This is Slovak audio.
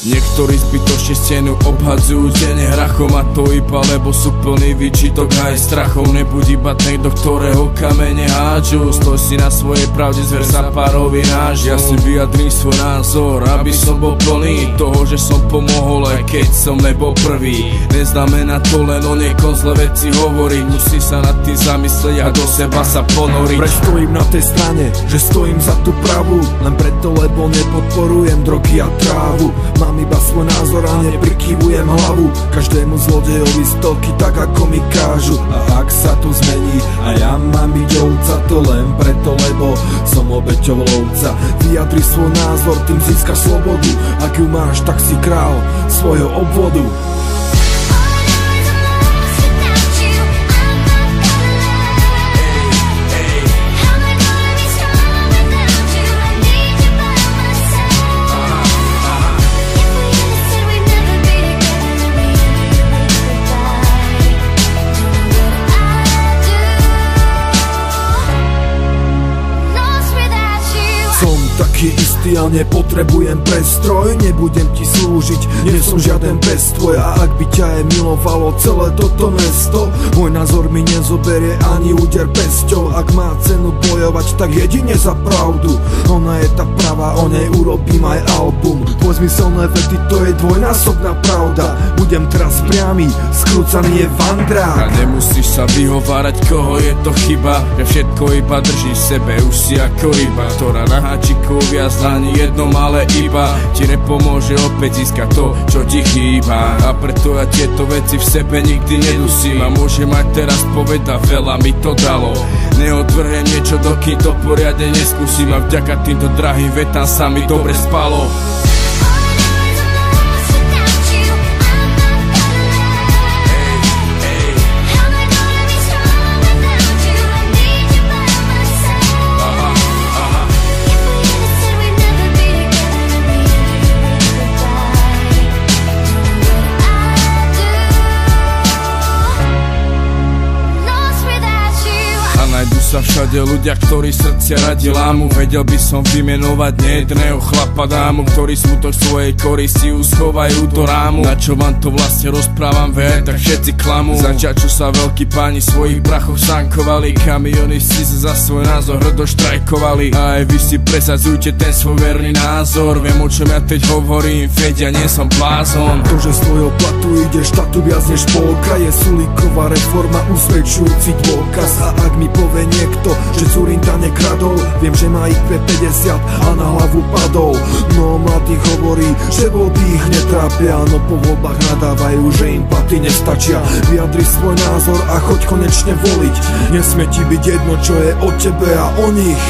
Niektorí zbytočne stenu obhadzujú denne hrachom, a to iba lebo sú plný výčitok aj strachov. Nebuď iba ten, do ktorého kamene hádžu. Stoj si na svojej pravde, zver sa párovi náš. Ja si vyjadrím svoj názor, aby som bol plný toho, že som pomohol, aj keď som nebol prvý. Neznamená to len o niekom zle veci hovoriť, musí sa nad tým zamyslieť a do seba sa ponoriť. Prestojím na tej strane, že stojím za tú pravú, len preto, lebo nepodporujem drogy a trávu. Mám iba svoj názor a neprikyvujem hlavu každému zlodejovi stovky, tak ako mi kážu. A ak sa to zmení a ja mám byť ovca, to len preto, lebo som obeťou lovca. Vyjadri svoj názor, tým získaš slobodu. Ak ju máš, tak si král svojho obvodu. Som taký istý a nepotrebujem prestroj. Nebudem ti slúžiť, nie som žiaden pes tvoj. A ak by ťa aj milovalo celé toto mesto, môj názor mi nezoberie ani úder pesťou. Ak má cenu bojovať, tak jedine za pravdu. Ona je tá pravá, o nej urobím aj album. Dvojzmyselné vety, to je dvojnásobná pravda. Budem teraz priamy, skrúcaný je vandrák. A nemusíš sa vyhovárať, koho je to chyba, že všetko iba držíš sebe, už si ako ryba, ktorá na háčiku viazla, ani jedno malé iba ti nepomôže opäť získať to, čo ti chýba. A preto ja tieto veci v sebe nikdy nedusím a môžem aj teraz povedať, veľa mi to dalo. Neodvrhem niečo, dokým to poriadne neskúsim, a vďaka týmto drahým vetám sa mi dobre spalo. Nájdu sa všade ľudia, ktorí srdcia radi lámu. Vedel by som vymenovať nejedného chlapa dámu, ktorí smutok svojej koristi uschovajú do rámu. Na čo vám to vlastne rozprávam, tak všetci klamú. Začať, čo sa veľkí páni svojich brachov sankovali, kamiony si za svoj názor hrdo štrajkovali. A aj vy si presadzujte ten svoj verný názor. Viem, o čom ja teď hovorím, veď ja nie som blázon. To, že z tvojho platu ide štátu viac než polka, je Sulíková reforma usvedčujúci dôkaz. A ak mi povie niekto, že Dzurinda nekradol, viem, že má ich 50 a na hlavu padol. No mladých hovorí, že voľby ich netrápia, no po voľbách nadávajú, že im platy nestačia. Vyjadri svoj názor a choď konečne voliť. Nesmie ti byť jedno, čo je o tebe a o nich.